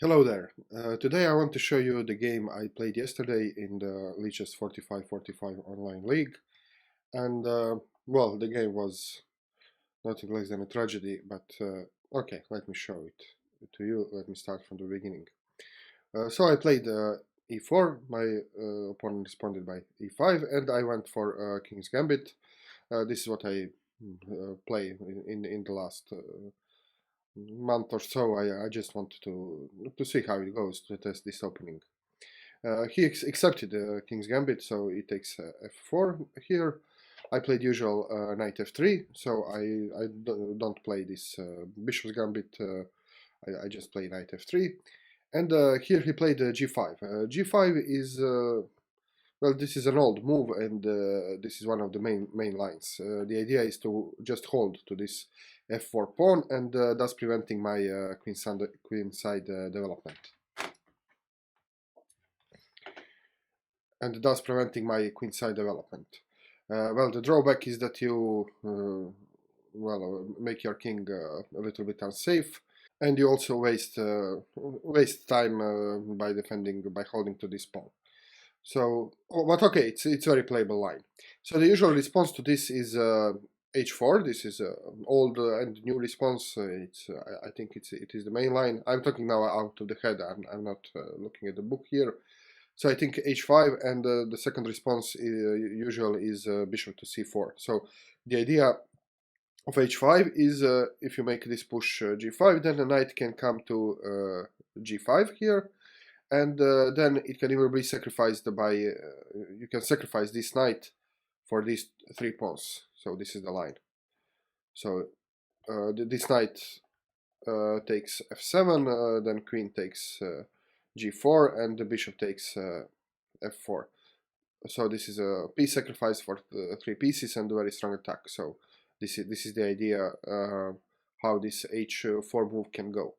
Hello there. Today I want to show you the game I played yesterday in the Lichess4545 online league. And well, the game was nothing less than a tragedy, but okay, let me show it to you. Let me start from the beginning. So I played e4, my opponent responded by e5, and I went for King's Gambit. This is what I play in the last month or so. I just wanted to see how it goes, to test this opening. He accepted King's Gambit, so he takes f4 here. I played usual knight f3, so I don't play this Bishop's Gambit. I just play knight f3. And here he played g5. G5 is well, this is an old move, and this is one of the main lines. The idea is to just hold to this f4 pawn, and thus preventing my queenside development. And thus preventing my queenside development. Well, the drawback is that you make your king a little bit unsafe, and you also waste time by defending, by holding to this pawn. So, but okay, it's very playable line. So the usual response to this is h4. This is old and new response. I think it is the main line. I'm talking now out of the head. I'm not looking at the book here. So I think h5, and the second response usual is bishop to c4. So the idea of h5 is if you make this push g5, then the knight can come to g5 here, and then it can even be sacrificed by, you can sacrifice this knight for these three pawns. So this is the line. So this knight takes f7, then queen takes g4, and the bishop takes f4. So this is a piece sacrifice for the three pieces and a very strong attack. So this is the idea how this h4 move can go.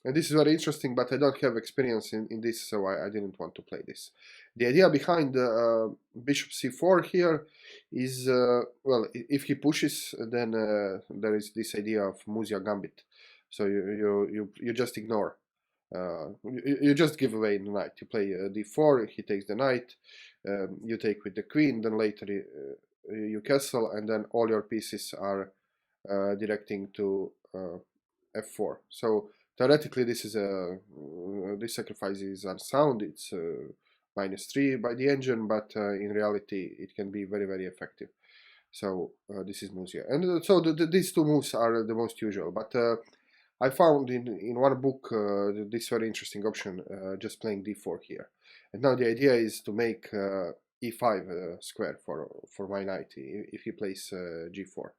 And this is very interesting, but I don't have experience in this, so I didn't want to play this. The idea behind bishop c4 here is, well, if he pushes, then there is this idea of Musia Gambit. So you just ignore. You just give away the knight. You play d4, he takes the knight, you take with the queen, then later you castle, and then all your pieces are directing to f4. So theoretically, this sacrifice is unsound. It's -3 by the engine, but in reality, it can be very effective. So this is Musia, and so these two moves are the most usual, but I found in one book this very interesting option, just playing d4 here. And now the idea is to make e5 square for my knight if he plays g4.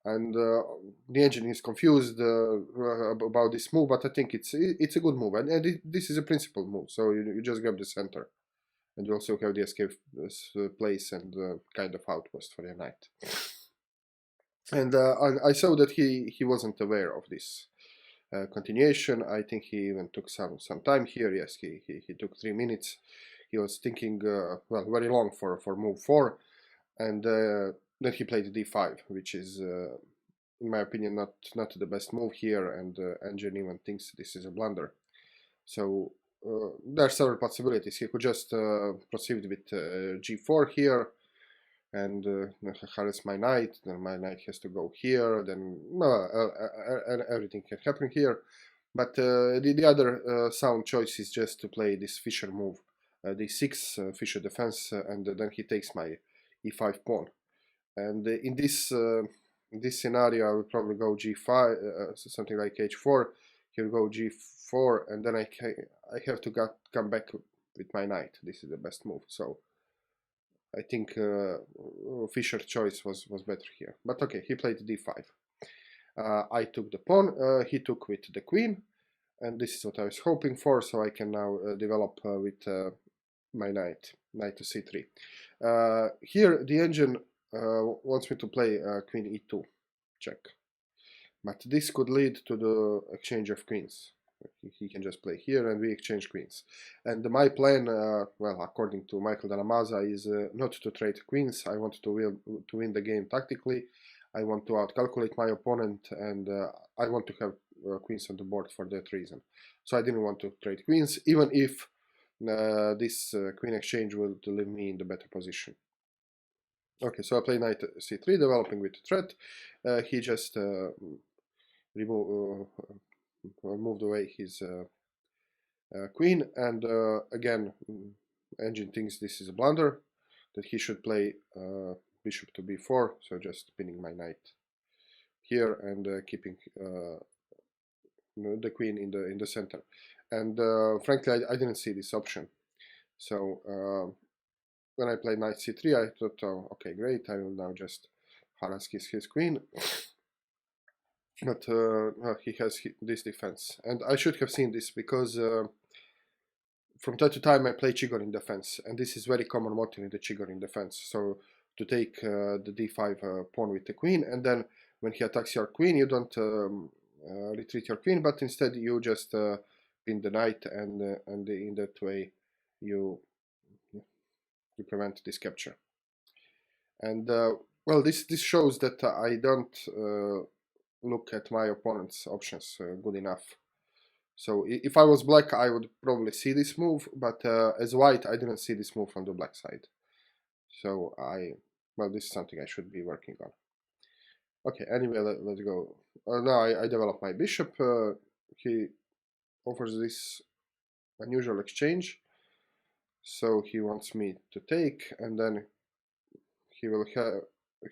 And the engine is confused about this move, but I think it's a good move, and this is a principled move. So you just grab the center, and you also have the escape place and kind of outpost for your knight. And I saw that he wasn't aware of this continuation. I think he even took some time here. Yes, he took 3 minutes. He was thinking well, very long for move 4, and then he played d5, which is in my opinion not the best move here, and engine even thinks this is a blunder. So there are several possibilities. He could just proceed with g4 here and harass my knight, then my knight has to go here, then everything can happen here. But the other sound choice is just to play this Fischer move, d6, Fischer defense, and then he takes my e5 pawn. And in this scenario, I would probably go g5, something like h4. Here go g4, and then I have to come back with my knight. This is the best move. So I think Fischer's choice was better here. But okay, he played d5. I took the pawn, he took with the queen, and this is what I was hoping for, so I can now develop with my knight to c3. Here the engine wants me to play queen e2, check. But this could lead to the exchange of queens. He can just play here and we exchange queens. And my plan, well, according to Michael Della Maza, is not to trade queens. I want to win the game tactically. I want to outcalculate my opponent, and I want to have queens on the board for that reason. So I didn't want to trade queens, even if this queen exchange will leave me in the better position. Okay, so I play knight c3, developing with the threat. He just moved away his queen, and again, Engine thinks this is a blunder, that he should play bishop to b4, so just pinning my knight here and keeping the queen in the center. And frankly, I didn't see this option. So when I played knight c3, I thought, oh, okay, great, I will now just harass his queen. But he has this defense, and I should have seen this because from time to time I play Chigorin defense, and this is very common motive in the Chigorin defense. So to take the d5 pawn with the queen, and then when he attacks your queen, you don't retreat your queen, but instead you just pin the knight, and in that way you prevent this capture. And well, this shows that I don't look at my opponent's options good enough. So if I was black, I would probably see this move, but as white, I didn't see this move from the black side. So well, this is something I should be working on. Okay, anyway, let's go. Now I develop my bishop. He offers this unusual exchange. So he wants me to take, and then he will have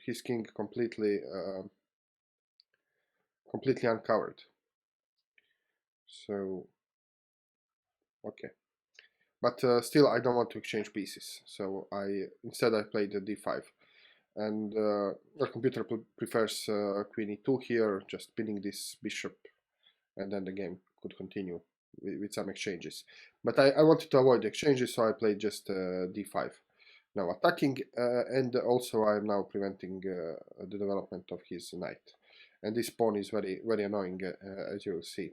his king completely uncovered. So, okay. But still, I don't want to exchange pieces. So instead I played the d5. And the computer prefers queen e2 here, just pinning this bishop, and then the game could continue with some exchanges. But I wanted to avoid the exchanges, so I played just d5. Now attacking, and also I am now preventing the development of his knight. And this pawn is very, very annoying, as you will see.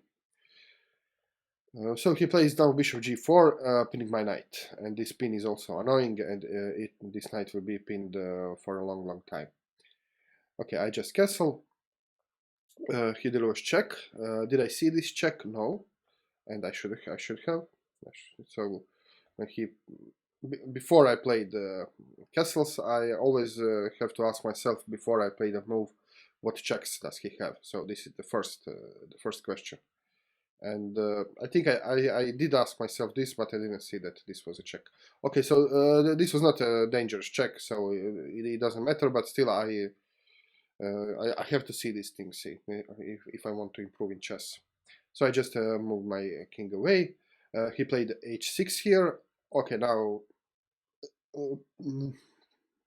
So he plays down bishop g4, pinning my knight, and this pin is also annoying, and this knight will be pinned for a long, long time. Okay, I just castle. He delivers check. Did I see this check? No, and I should have. So when before I played castles, I always have to ask myself before I play the move, what checks does he have? So this is the first question. And I think I did ask myself this, but I didn't see that this was a check. Okay, so this was not a dangerous check, so it doesn't matter, but still I have to see these things if I want to improve in chess. So I just moved my king away. He played h6 here. Okay, now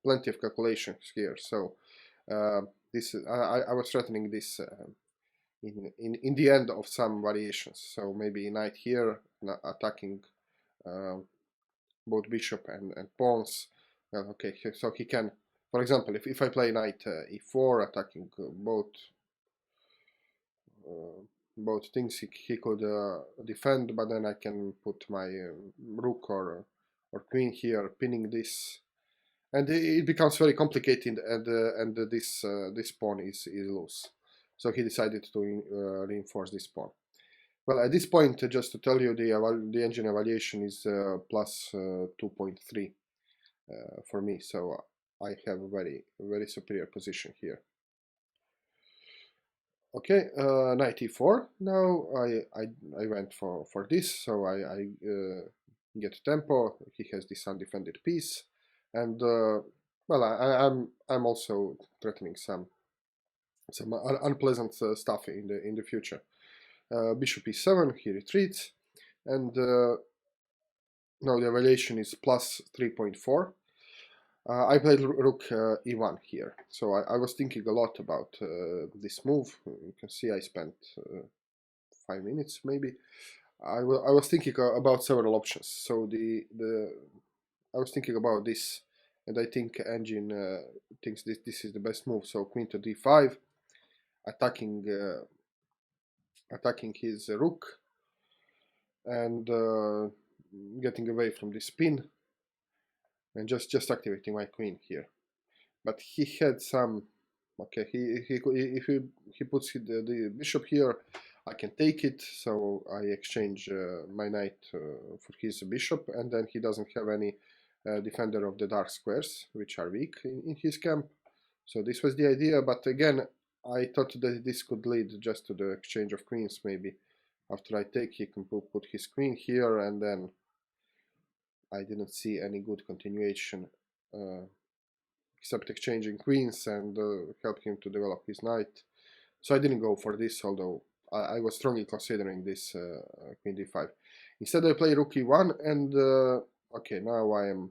plenty of calculations here. So this I was threatening this in the end of some variations. So maybe knight here, attacking both bishop and pawns. Okay, so he can, for example, if I play knight e4, attacking both things, he could defend, but then I can put my rook or queen here, pinning this, and it becomes very complicated, and this pawn is loose. So he decided to reinforce this pawn. Well, at this point, just to tell you, the engine evaluation is plus 2.3 for me, so I have a very, very superior position here. Okay, knight e4. Now I went for this, so I get tempo. He has this undefended piece, and well, I'm also threatening some unpleasant stuff in the future. Bishop e7. He retreats, and now the evaluation is plus 3.4. I played rook e1 here, so I was thinking a lot about this move. You can see I spent 5 minutes maybe. I was thinking about several options. So I was thinking about this, and I think Engine thinks this is the best move. So queen to d5, attacking his rook, and getting away from this pin, and just activating my queen here. But he had some. Okay, if he puts the bishop here, I can take it, so I exchange my knight for his bishop, and then he doesn't have any defender of the dark squares, which are weak in his camp. So this was the idea, but again, I thought that this could lead just to the exchange of queens, maybe. After I take, he can put his queen here, and then I didn't see any good continuation, except exchanging queens and help him to develop his knight. So I didn't go for this, although I was strongly considering this queen d5. Instead I play rook e1, and okay, now I'm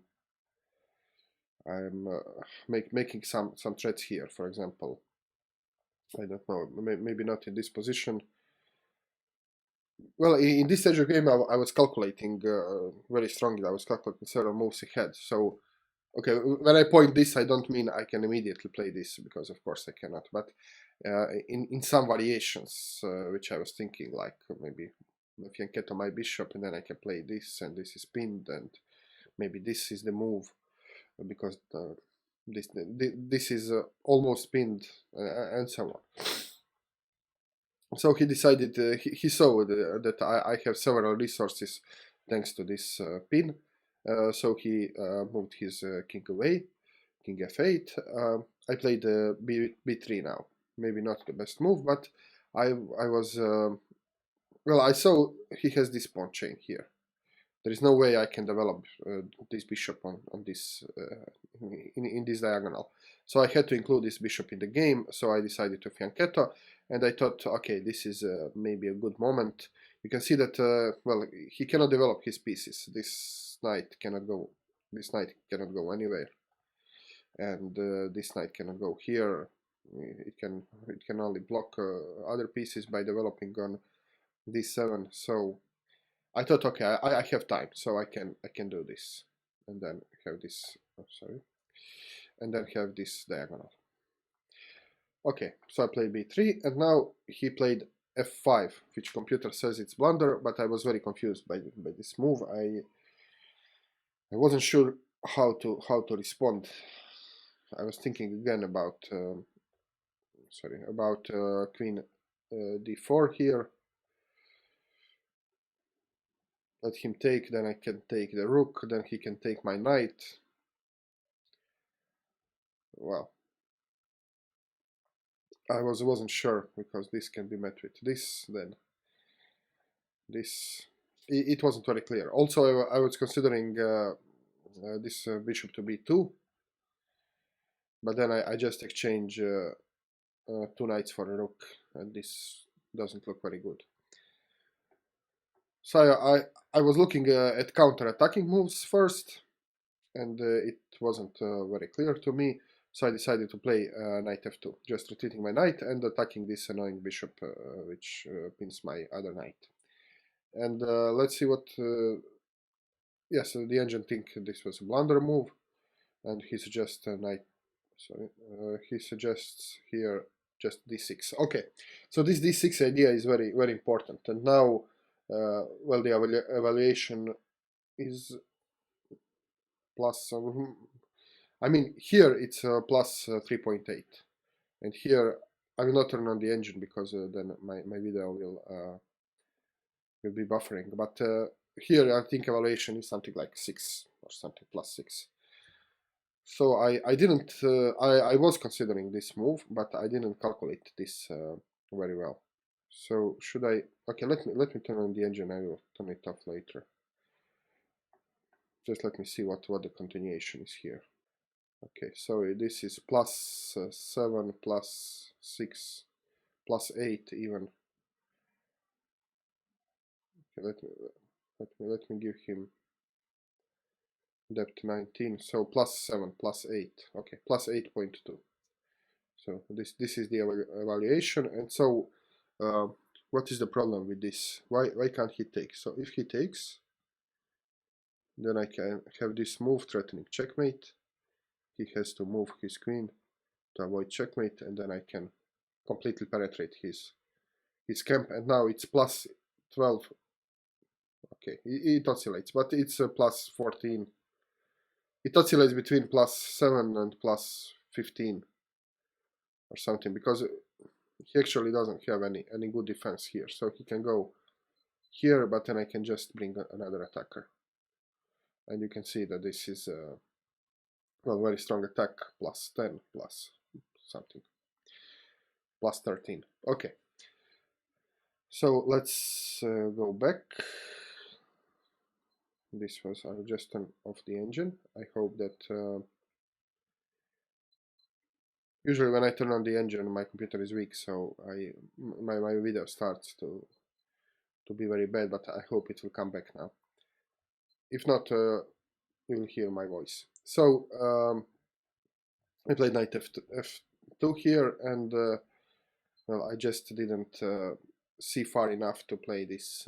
making some threats here. For example, I don't know, maybe not in this position. Well, in this stage of the game, I was calculating very strongly. I was calculating several moves ahead. So, okay, when I point this, I don't mean I can immediately play this, because of course I cannot. But in some variations, which I was thinking, like maybe I can get on my bishop, and then I can play this, and this is pinned, and maybe this is the move, because this is almost pinned, and so on. So he decided, he saw that I have several resources thanks to this pin. So he moved his king away, king f8. I played b3 now. Maybe not the best move, but I was, well, I saw he has this pawn chain here. There is no way I can develop this bishop on this in this diagonal. So I had to include this bishop in the game, so I decided to fianchetto, and I thought, okay, this is maybe a good moment. You can see that, well, he cannot develop his pieces. This knight cannot go anywhere, and this knight cannot go here. It can only block other pieces by developing on d7. So I thought, okay, I have time, so I can do this, and then have this. Oh, sorry, and then have this diagonal. Okay, so I played b3, and now he played f5, which computer says it's blunder, but I was very confused by this move. I wasn't sure how to respond. I was thinking again about queen d4 here. Let him take, then I can take the rook, then he can take my knight. Well, I wasn't sure, because this can be met with this, then this. It wasn't very clear. Also, I was considering this bishop to b2, but then I just exchange two knights for a rook, and this doesn't look very good. So I was looking at counter-attacking moves first, and it wasn't very clear to me. So I decided to play knight f2, just retreating my knight and attacking this annoying bishop, which pins my other knight. And let's see what... yes, the engine think this was a blunder move, and he suggests knight... Sorry, he suggests here just d6. Okay, so this d6 idea is very, very important. And now, well, the evaluation is plus... I mean, here it's plus 3.8, and here I will not turn on the engine, because then my video will be buffering. But here I think evaluation is something like 6 or something, plus 6. So I didn't, I was considering this move, but I didn't calculate this very well. So should I, okay, let me turn on the engine. I will turn it off later. Just let me see what the continuation is here. Okay, so this is plus 7, plus 6, plus 8 even. Okay, let me give him depth 19. So plus 7, plus 8. Okay, plus 8.2. So this is the evaluation. And so what is the problem with this? Why can't he take? So if he takes, then I can have this move threatening checkmate. He has to move his queen to avoid checkmate, and then I can completely penetrate his camp. And now it's plus 12. Okay, it oscillates, but it's plus 14. It oscillates between plus 7 and plus 15 or something, because he actually doesn't have any good defense here, so he can go here, but then I can just bring another attacker, and you can see that this is well, very strong attack, plus 10, plus something, plus 13. Okay, so let's go back. This was just turn off the engine. I hope that usually when I turn on the engine, my computer is weak, so my video starts to be very bad, but I hope it will come back now. If not, you will hear my voice. So I played knight f2 here, and well, I just didn't see far enough to play this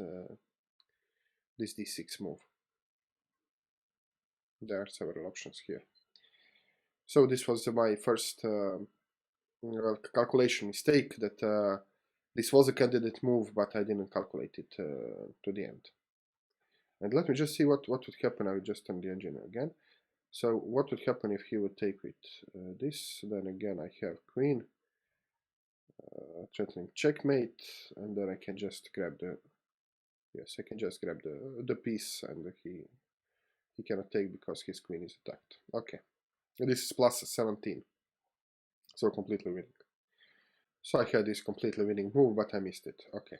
this d6 move. There are several options here. So this was my first calculation mistake, that this was a candidate move, but I didn't calculate it to the end. And let me just see what would happen. I will just turn the engine again. So what would happen if he would take with this? Then again I have queen, threatening checkmate, and then I can just grab the, yes, I can just grab the piece, and he cannot take because his queen is attacked. Okay, and this is plus 17, so completely winning. So I had this completely winning move, but I missed it. Okay,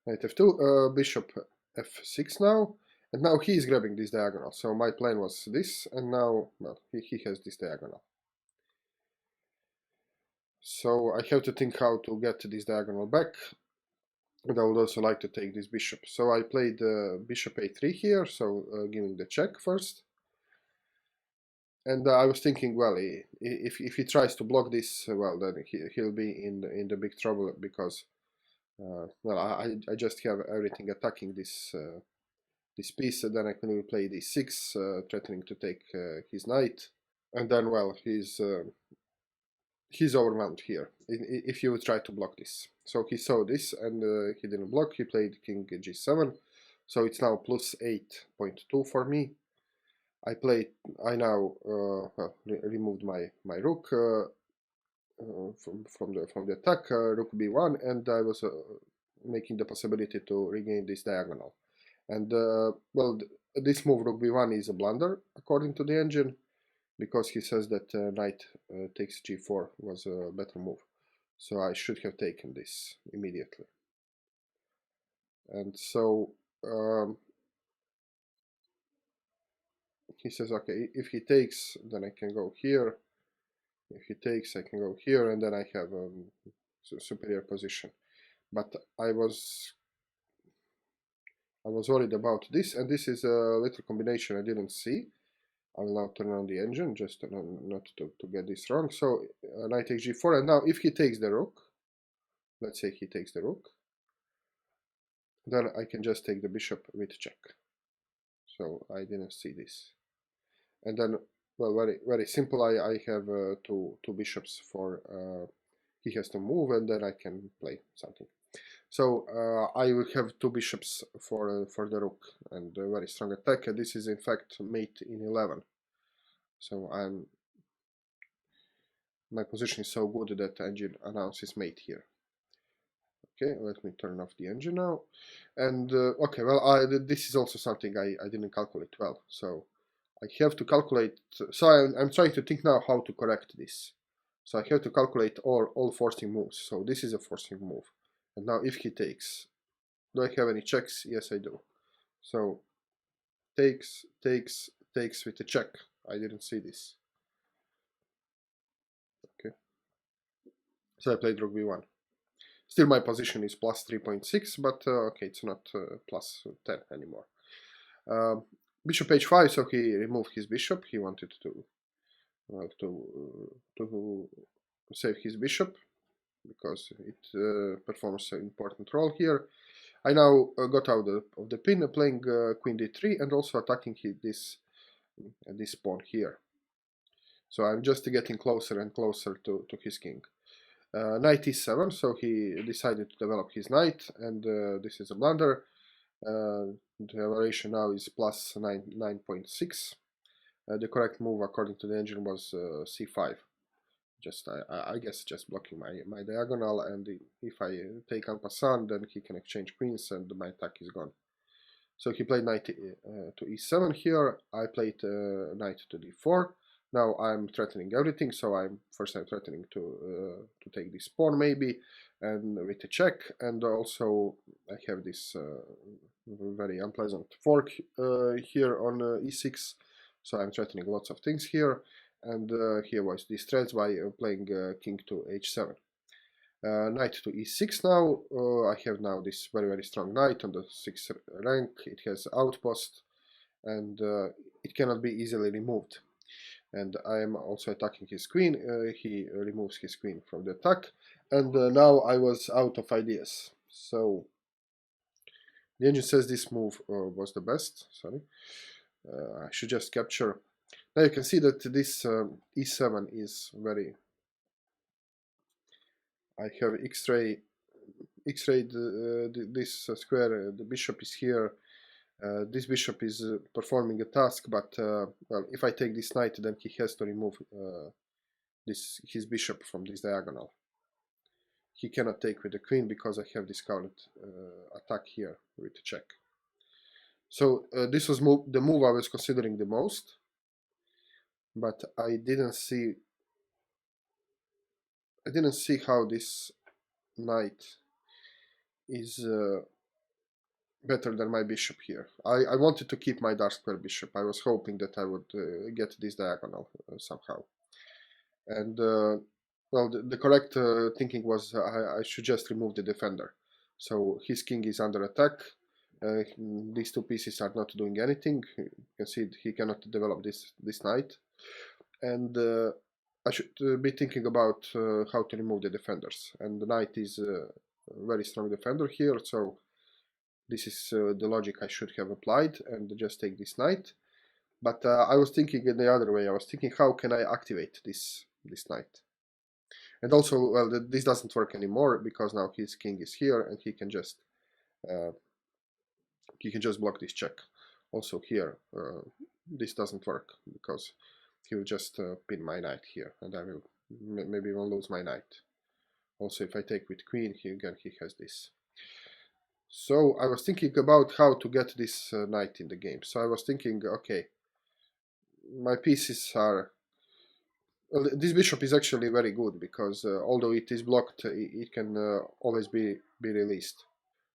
knight f2, bishop f6 now, and now he is grabbing this diagonal. So my plan was this, and now, well, he has this diagonal. So I have to think how to get this diagonal back, and I would also like to take this bishop. So I played bishop a3 here, so giving the check first. And I was thinking, well, if he tries to block this, well, then he'll be in the big trouble, because well, I just have everything attacking this this piece, and then I can play d6, threatening to take his knight, and then, well, he's overwhelmed here if you would try to block this. So he saw this, and he didn't block. He played king g7, so it's now plus 8.2 for me. I now removed my rook from the attack, rook b1, and I was making the possibility to regain this diagonal. And well, this move rook b1 is a blunder according to the engine, because he says that knight takes g4 was a better move. So I should have taken this immediately. And so he says, okay, if he takes, then I can go here. If he takes, I can go here, and then I have a superior position. But I was worried about this, and this is a little combination I didn't see. I will now turn on the engine, just not to get this wrong. So knight takes g4, and now if he takes the rook, let's say he takes the rook, then I can just take the bishop with check. So I didn't see this. And then, well, very simple, I have two bishops for, he has to move, and then I can play something. So I will have two bishops for the rook, and a very strong attack, and this is in fact mate in 11. So my position is so good that the engine announces mate here. Okay, let me turn off the engine now. And okay, well, this is also something I didn't calculate well. So I have to calculate. So I'm trying to think now how to correct this. So I have to calculate all forcing moves. So this is a forcing move. And now if he takes, do I have any checks? Yes, I do. So takes with a check. I didn't see this. Okay. So I played rook b1. Still my position is plus 3.6, but okay, it's not plus 10 anymore. Bishop h5, so he removed his bishop. He wanted to save his bishop, because it performs an important role here. I now got out of the pin, playing queen d3, and also attacking this pawn here. So I'm just getting closer and closer to his king. Knight e7, so he decided to develop his knight, and this is a blunder. The evaluation now is plus 9.6. The correct move according to the engine was c5, just I guess just blocking my diagonal, and if I take en passant, then he can exchange queens and my attack is gone. So he played knight to e7 here. I played knight to d4. Now I'm threatening everything. So I'm threatening to take this pawn maybe, and with a check. And also I have this very unpleasant fork here on e6. So I'm threatening lots of things here. And here was this threat by playing king to h7. Knight to e6 now. I have now this very strong knight on the 6th rank. It has outpost and it cannot be easily removed. And I am also attacking his queen. He removes his queen from the attack. And now I was out of ideas. So the engine says this move was the best. Sorry. I should just capture. Now you can see that this e7 is very... I have x-ray this square, the bishop is here. This bishop is performing a task, but well, if I take this knight, then he has to remove his bishop from this diagonal. He cannot take with the queen because I have this countered attack here with a check. So this was the move I was considering the most, but I didn't see how this knight is better than my bishop here. I wanted to keep my dark square bishop. I was hoping that I would get this diagonal somehow. And well, the correct thinking was I should just remove the defender. So his king is under attack. These two pieces are not doing anything. You can see he cannot develop this knight. And I should be thinking about how to remove the defenders. And the knight is a very strong defender here, so this is the logic I should have applied and just take this knight. But I was thinking in the other way. I was thinking, how can I activate this knight? And also, well, this doesn't work anymore because now his king is here and he can just block this check. Also here, this doesn't work because he will just pin my knight here, and I will maybe even lose my knight. Also, if I take with queen, he has this. So I was thinking about how to get this knight in the game. So I was thinking, okay, my pieces are... Well, this bishop is actually very good because although it is blocked, it can always be released.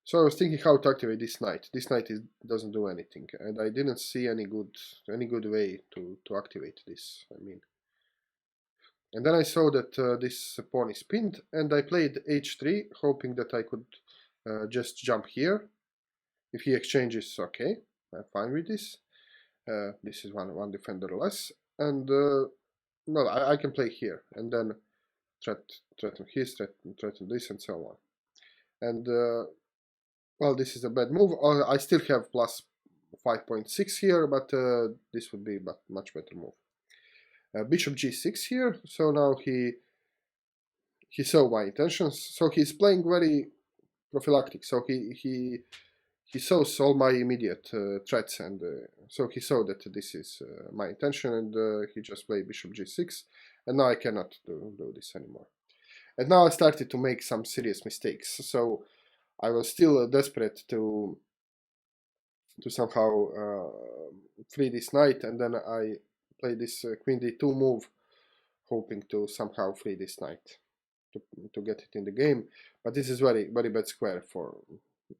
So I was thinking how to activate this knight. This knight doesn't do anything, and I didn't see any good way to activate this. I mean, and then I saw that this pawn is pinned, and I played h3, hoping that I could just jump here. If he exchanges, okay, I'm fine with this. This is one defender less, and no, I can play here, and then threaten his, threaten this, and so on. And well, this is a bad move. I still have plus 5.6 here, but this would be a much better move. Bishop g6 here, so now he saw my intentions. So he's playing very prophylactic. So he saws all my immediate threats, and so he saw that this is my intention, and he just played bishop g6, and now I cannot do this anymore. And now I started to make some serious mistakes. So I was still desperate to somehow free this knight, and then I played this queen d2 move, hoping to somehow free this knight to get it in the game. But this is very bad square for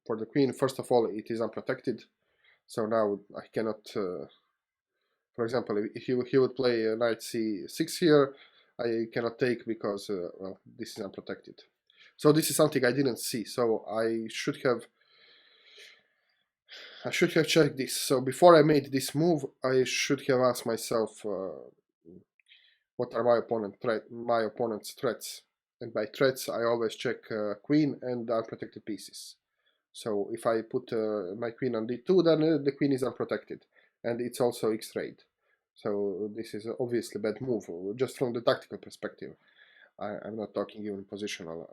the queen. First of all, it is unprotected, so now I cannot. For example, if he would play knight c6 here, I cannot take because well, this is unprotected. So this is something I didn't see. So I should have checked this. So before I made this move, I should have asked myself what are my opponent's threats. And by threats, I always check queen and unprotected pieces. So if I put my queen on d2, then the queen is unprotected, and it's also x-rayed. So this is obviously a bad move, just from the tactical perspective. I'm not talking even positional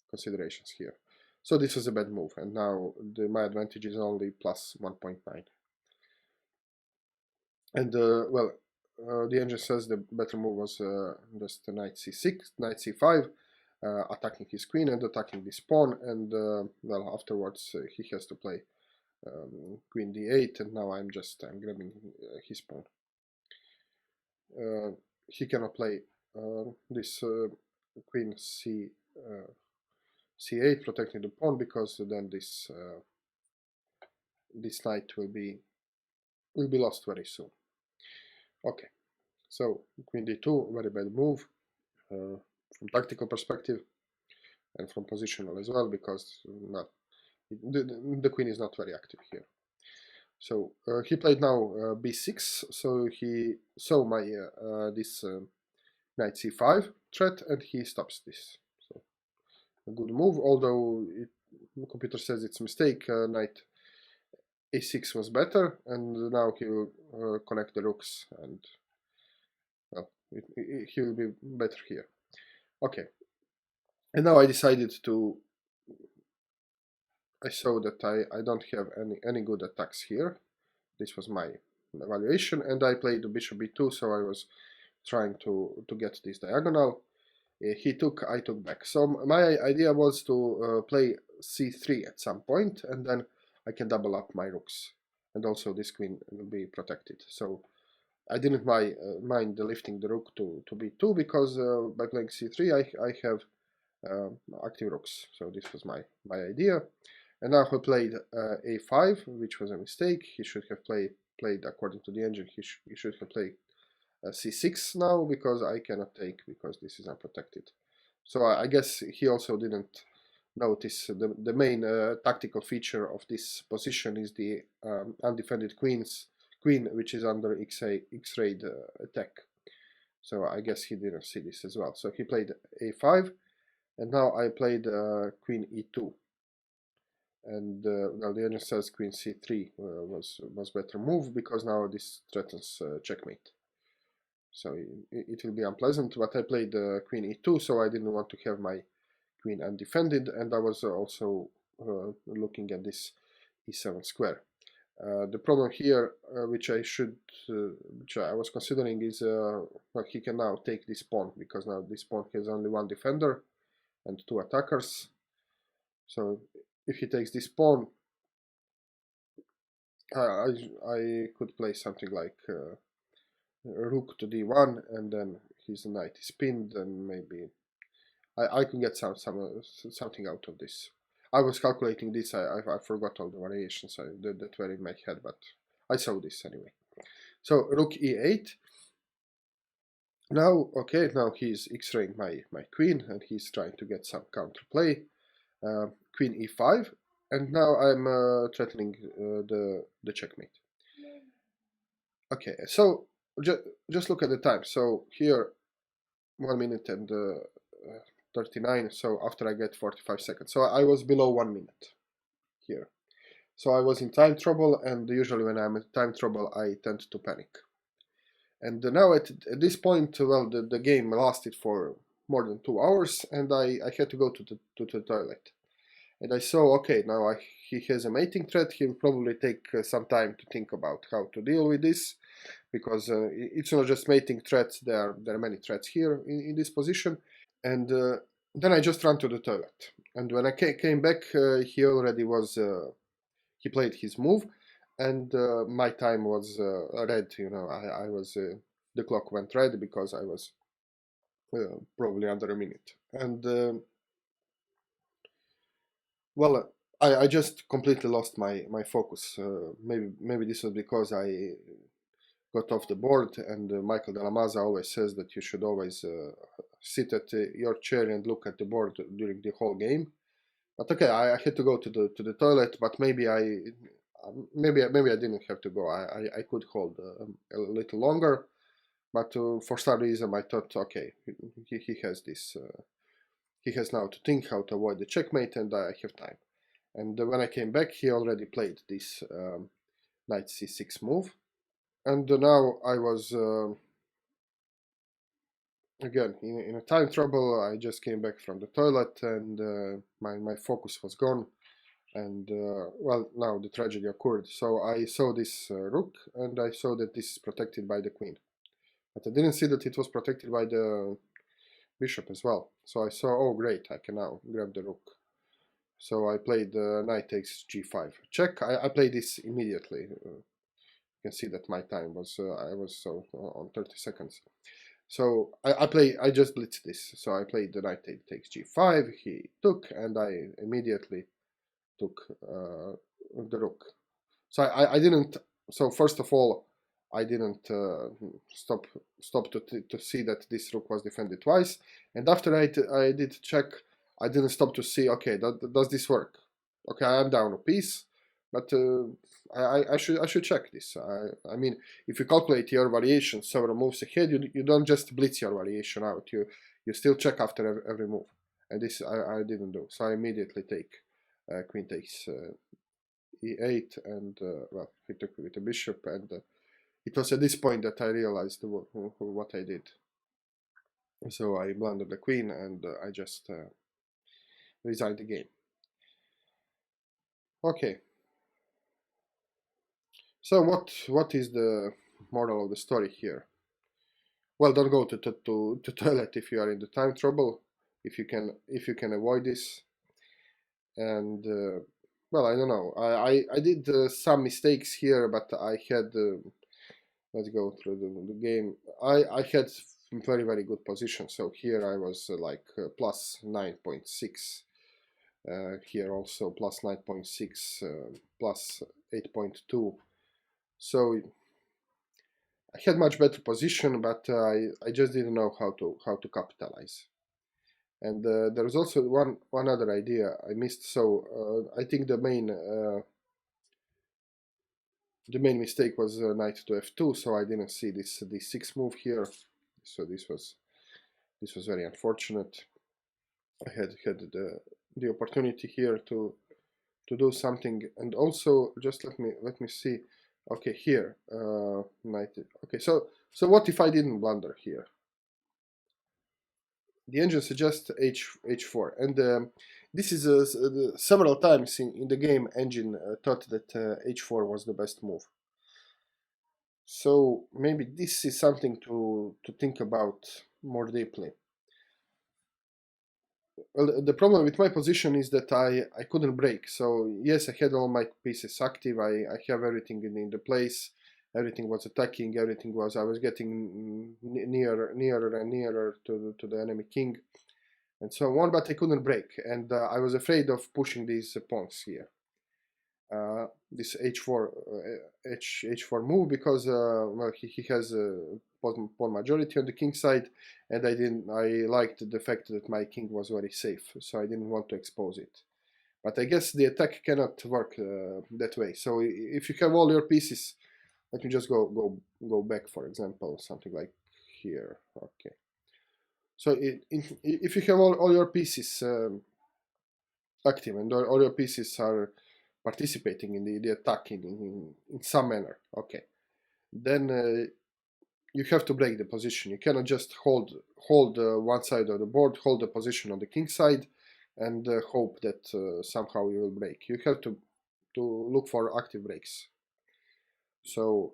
considerations here. So this was a bad move, and now my advantage is only plus 1.9. And well, the engine says the better move was just knight c6, knight c5, attacking his queen and attacking this pawn, and well, afterwards he has to play queen d8, and now I'm grabbing his pawn. He cannot play this queen c8, protecting the pawn, because then this knight will be lost very soon. Okay, so queen d2, very bad move from tactical perspective and from positional as well, because well, the queen is not very active here. So he played now b6, so he saw my this knight c5 threat, and he stops this. So a good move, although the computer says it's a mistake. Knight a6 was better, and now he will connect the rooks, and well, he will be better here. Okay, and now I decided to. I saw that I don't have any good attacks here. This was my evaluation, and I played the bishop b2, so I was trying to get this diagonal. He took, I took back. So my idea was to play c3 at some point, and then I can double up my rooks, and also this queen will be protected. So I didn't mind lifting the rook to b2, because by playing c3 I have active rooks. So this was my idea. And now he played a5, which was a mistake. He should have played according to the engine. He should have played c6 now, because I cannot take, because this is unprotected. So I guess he also didn't notice the main tactical feature of this position is the undefended queen, which is under X-rayed attack. So I guess he didn't see this as well. So he played a5, and now I played queen e2. And well, the engine says queen c3 was better move, because now this threatens checkmate. So it will be unpleasant, but I played queen e2, so I didn't want to have my queen undefended, and I was also looking at this e7 square. The problem here, which I was considering, is well, he can now take this pawn, because now this pawn has only one defender and two attackers. So if he takes this pawn, I could play something like rook to d1, and then his knight is pinned, and maybe I can get something out of this. I was calculating this. I forgot all the variations that were in my head, but I saw this anyway. So rook e8. Now, okay, now he's x-raying my queen, and he's trying to get some counterplay. Queen e5, and now I'm threatening the checkmate. Okay, so just look at the time. So here 1 minute and 39, so after I get 45 seconds. So I was below 1 minute here. So I was in time trouble, and usually when I'm in time trouble I tend to panic. And now at this point, well, the game lasted for more than 2 hours, and I had to go to the toilet. And I saw, okay, now he has a mating threat. He'll probably take some time to think about how to deal with this, because it's not just mating threats. There are many threats here in this position. And then I just ran to the toilet. And when I came back, he already was. He played his move, and my time was red. You know, I was. The clock went red, because I was probably under a minute. And well, I just completely lost my focus. Maybe this was because I got off the board, and Michael Della Maza always says that you should always sit at your chair and look at the board during the whole game. But okay, I had to go to the toilet, but maybe I didn't have to go. I could hold a little longer, but for some reason I thought, okay, he has this. He has now to think how to avoid the checkmate, and I have time. And when I came back, he already played this knight c6 move. And now I was again in a time trouble. I just came back from the toilet, and my focus was gone. And well, now the tragedy occurred. So I saw this rook, and I saw that this is protected by the queen. but I didn't see that it was protected by the bishop as well. So I saw, oh great, I can now grab the rook. So I played knight takes g5 check. I played this immediately. You can see that my time was I was so on 30 seconds. So I just blitzed this. So I played the knight takes g5. He took, and I immediately took the rook. So I didn't. So first of all, I didn't stop to see that this rook was defended twice, and after I did check, I didn't stop to see. Okay, does this work? Okay, I am down a piece, but I should check this. I mean, if you calculate your variation several moves ahead, you don't just blitz your variation out. You still check after every move, and this I didn't do. So I immediately take queen takes e8, and well, he took with the bishop, and it was at this point that I realized what I did. So I blundered the queen, and I just resigned the game. Okay. So what is the moral of the story here? Well, don't go to toilet if you are in the time trouble, if you can avoid this. And well, I don't know. I did some mistakes here, but I had. Let's go through the game. I had very good position. So here I was like plus 9.6. Here also plus 9.6, plus 8.2. So I had much better position, but I just didn't know how to capitalize. And there was also one other idea I missed. So I think the main mistake was knight to f2. So I didn't see this d6 move here. So this was very unfortunate. I had the opportunity here to do something, and also just let me see. Okay, here knight. Okay, so what if I didn't blunder here? The engine suggests h4, and this is several times in the game engine thought that h4 was the best move. So maybe this is something to think about more deeply. Well, the problem with my position is that I couldn't break. So yes, I had all my pieces active. I have everything in the place. Everything was attacking. Everything was. I was getting nearer and nearer to the enemy king, and so on. But I couldn't break, and I was afraid of pushing these pawns here. This h4 move, because well, he has pawn majority on the king side, and I liked the fact that my king was very safe, so I didn't want to expose it. But I guess the attack cannot work that way. So if you have all your pieces, let me just go back, for example, something like here. Okay. So if you have all your pieces active, and all your pieces are participating in the attack in some manner, okay, then you have to break the position. You cannot just hold one side of the board, hold the position on the king side, and hope that somehow you will break. You have to look for active breaks. So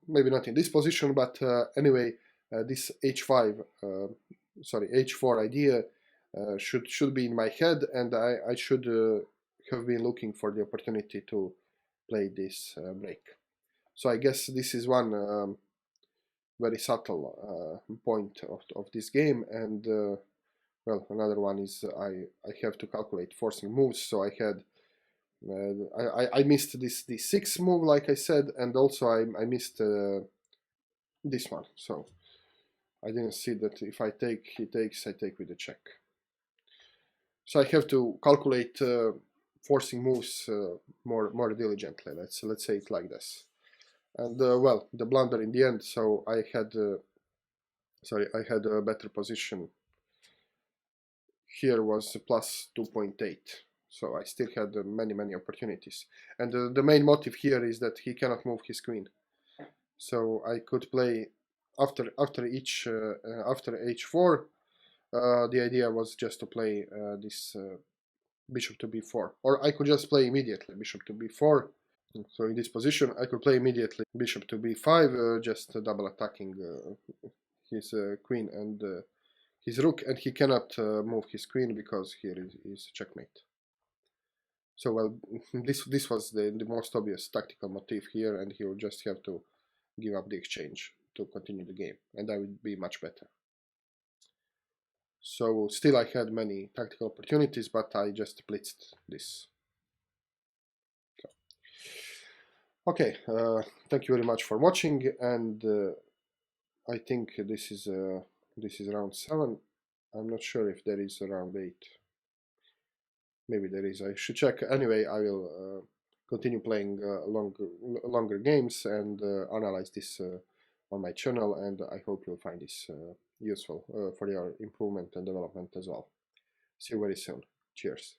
maybe not in this position, but anyway, this h4 idea should be in my head, and I should have been looking for the opportunity to play this break. So I guess this is one very subtle point of this game, and well, another one is I have to calculate forcing moves. So I had I missed this 6 move, like I said, and also I missed this one. So I didn't see that if I take, he takes, I take with the check. So I have to calculate forcing moves more diligently. Let's say it like this. And well, the blunder in the end. So I had I had a better position. Here was plus 2.8. So I still had many opportunities. And the main motive here is that he cannot move his queen. So I could play after h4. The idea was just to play this bishop to b4, or I could just play immediately bishop to b4. So in this position, I could play immediately bishop to b5, just double attacking his queen and his rook, and he cannot move his queen because here is checkmate. So well, this was the most obvious tactical motif here, and he will just have to give up the exchange to continue the game, and that would be much better. So still I had many tactical opportunities, but I just blitzed this. Okay, thank you very much for watching, and I think this is round 7. I'm not sure if there is a round 8. Maybe there is. I should check. Anyway, I will continue playing longer games and analyze this on my channel, and I hope you'll find this useful for your improvement and development as well. See you very soon. Cheers.